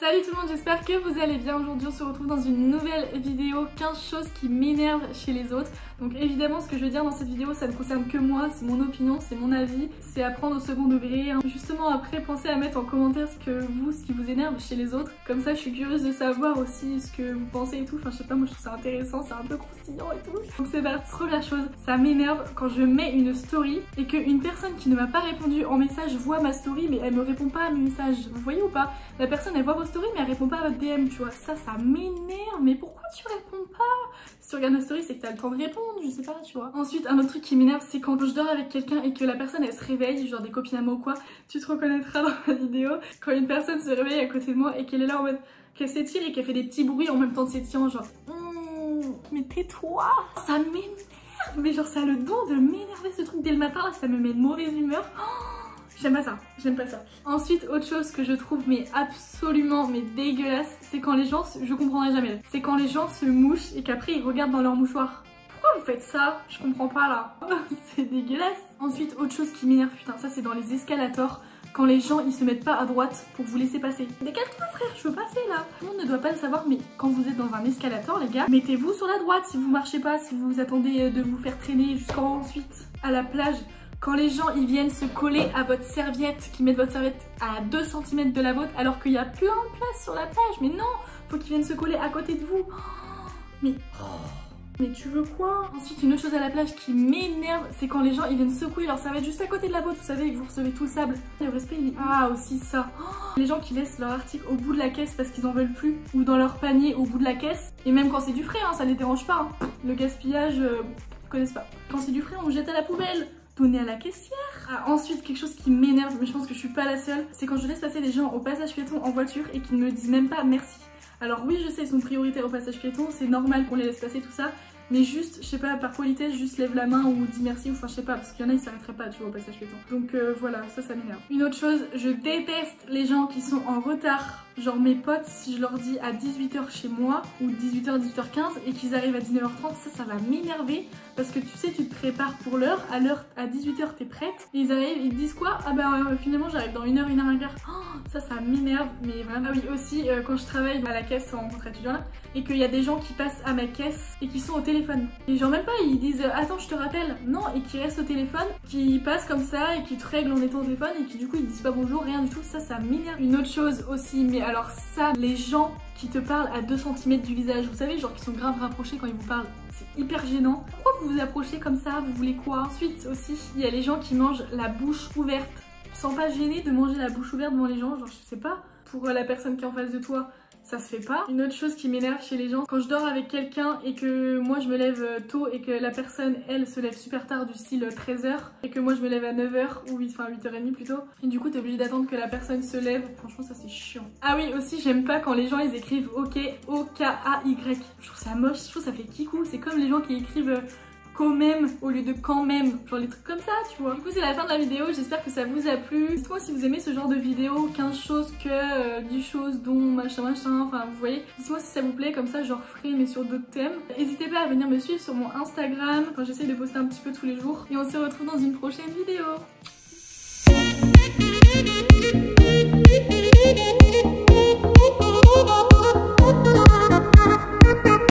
Salut tout le monde, j'espère que vous allez bien. Aujourd'hui on se retrouve dans une nouvelle vidéo 15 choses qui m'énervent chez les autres. Donc évidemment ce que je veux dire dans cette vidéo ça ne concerne que moi, c'est mon opinion, c'est mon avis, c'est à prendre au second degré. Justement après pensez à mettre en commentaire ce qui vous énerve chez les autres. Comme ça je suis curieuse de savoir aussi ce que vous pensez et tout. Enfin je sais pas, moi je trouve ça intéressant, c'est un peu croustillant et tout. Donc c'est parti, première chose, ça m'énerve quand je mets une story et qu'une personne qui ne m'a pas répondu en message voit ma story mais elle me répond pas à mes messages. Vous voyez ou pas? La personne elle voit vos stories mais elle répond pas à votre DM, tu vois. Ça m'énerve, mais pourquoi tu réponds pas? Si tu regardes ma story c'est que t'as le temps de répondre, je sais pas, tu vois. Ensuite un autre truc qui m'énerve c'est quand je dors avec quelqu'un et que la personne elle se réveille, genre des copines à moi ou quoi. Tu te reconnaîtras dans ma vidéo quand une personne se réveille à côté de moi et qu'elle est là en mode qu'elle s'étire et qu'elle fait des petits bruits en même temps de s'étirant, genre mais tais-toi. Ça m'énerve, mais genre ça a le don de m'énerver ce truc dès le matin là, ça me met de mauvaise humeur. J'aime pas ça, j'aime pas ça. Ensuite, autre chose que je trouve mais absolument mais dégueulasse, c'est quand les gens, je comprendrai jamais, c'est quand les gens se mouchent et qu'après ils regardent dans leur mouchoir. Pourquoi vous faites ça? Je comprends pas là. C'est dégueulasse. Ensuite, autre chose qui m'énerve, putain, ça c'est dans les escalators. Quand les gens ils se mettent pas à droite pour vous laisser passer. Décale-toi frère, je veux passer là. Tout le monde ne doit pas le savoir, mais quand vous êtes dans un escalator les gars, mettez-vous sur la droite si vous marchez pas, si vous attendez de vous faire traîner jusqu'ensuite à la plage. Quand les gens ils viennent se coller à votre serviette, qui mettent votre serviette à 2 cm de la vôtre alors qu'il y a plein de place sur la plage, mais non, faut qu'ils viennent se coller à côté de vous. Mais tu veux quoi? Ensuite une autre chose à la plage qui m'énerve, c'est quand les gens ils viennent secouer leur serviette juste à côté de la vôtre, vous savez, et que vous recevez tout le sable. Le respect il est... Ah aussi ça. Les gens qui laissent leur article au bout de la caisse parce qu'ils en veulent plus, ou dans leur panier au bout de la caisse, et même quand c'est du frais, hein, ça les dérange pas. Hein. Le gaspillage, vous connaissez pas. Quand c'est du frais on jette à la poubelle. Donner à la caissière. Ah, ensuite quelque chose qui m'énerve, mais je pense que je suis pas la seule, c'est quand je laisse passer les gens au passage piéton en voiture et qu'ils ne me disent même pas merci. Alors oui je sais ils sont prioritaires au passage piéton, c'est normal qu'on les laisse passer tout ça, mais juste, je sais pas, par politesse, juste lève la main ou dis merci, ou enfin je sais pas, parce qu'il y en a ils s'arrêteraient pas tu vois au passage piéton. Donc voilà, ça m'énerve. Une autre chose, je déteste les gens qui sont en retard. Genre mes potes, si je leur dis à 18h chez moi, ou 18h, 18h15, et qu'ils arrivent à 19h30, ça va m'énerver. Parce que tu sais, tu te prépares pour l'heure, à 18h t'es prête, et ils arrivent, ils te disent quoi? Ah bah finalement j'arrive dans 1 heure, 1 heure et quart. Oh, ça m'énerve, mais vraiment. Ah oui, aussi quand je travaille à la caisse en contre étudiant là, et qu'il y a des gens qui passent à ma caisse et qui sont au téléphone. Et genre même pas, ils disent attends je te rappelle, non, et qui restent au téléphone, qui passent comme ça, et qui te règlent en étant au téléphone, et qui du coup ils disent pas bonjour, rien du tout, ça m'énerve. Une autre chose aussi, mais alors ça, les gens qui te parlent à 2 cm du visage, vous savez, genre qui sont grave rapprochés quand ils vous parlent, c'est hyper gênant. Pourquoi vous vous approchez comme ça? Vous voulez quoi? Ensuite aussi, il y a les gens qui mangent la bouche ouverte. Tu te sens pas gêné de manger la bouche ouverte devant les gens? Genre je sais pas, pour la personne qui est en face de toi, ça se fait pas. Une autre chose qui m'énerve chez les gens, quand je dors avec quelqu'un et que moi je me lève tôt et que la personne elle se lève super tard du style 13h et que moi je me lève à 9h ou 8h30 plutôt, et du coup t'es obligé d'attendre que la personne se lève, franchement ça c'est chiant. Ah oui aussi j'aime pas quand les gens ils écrivent OK, O-K-A-Y, je trouve ça moche, je trouve ça fait kikou, c'est comme les gens qui écrivent quand même au lieu de quand même, genre les trucs comme ça tu vois. Du coup c'est la fin de la vidéo, j'espère que ça vous a plu. Dites-moi si vous aimez ce genre de vidéo, 15 choses que 10 choses dont machin, enfin vous voyez. Dites-moi si ça vous plaît, comme ça je referai mais sur d'autres thèmes. N'hésitez pas à venir me suivre sur mon Instagram, enfin j'essaie de poster un petit peu tous les jours. Et on se retrouve dans une prochaine vidéo.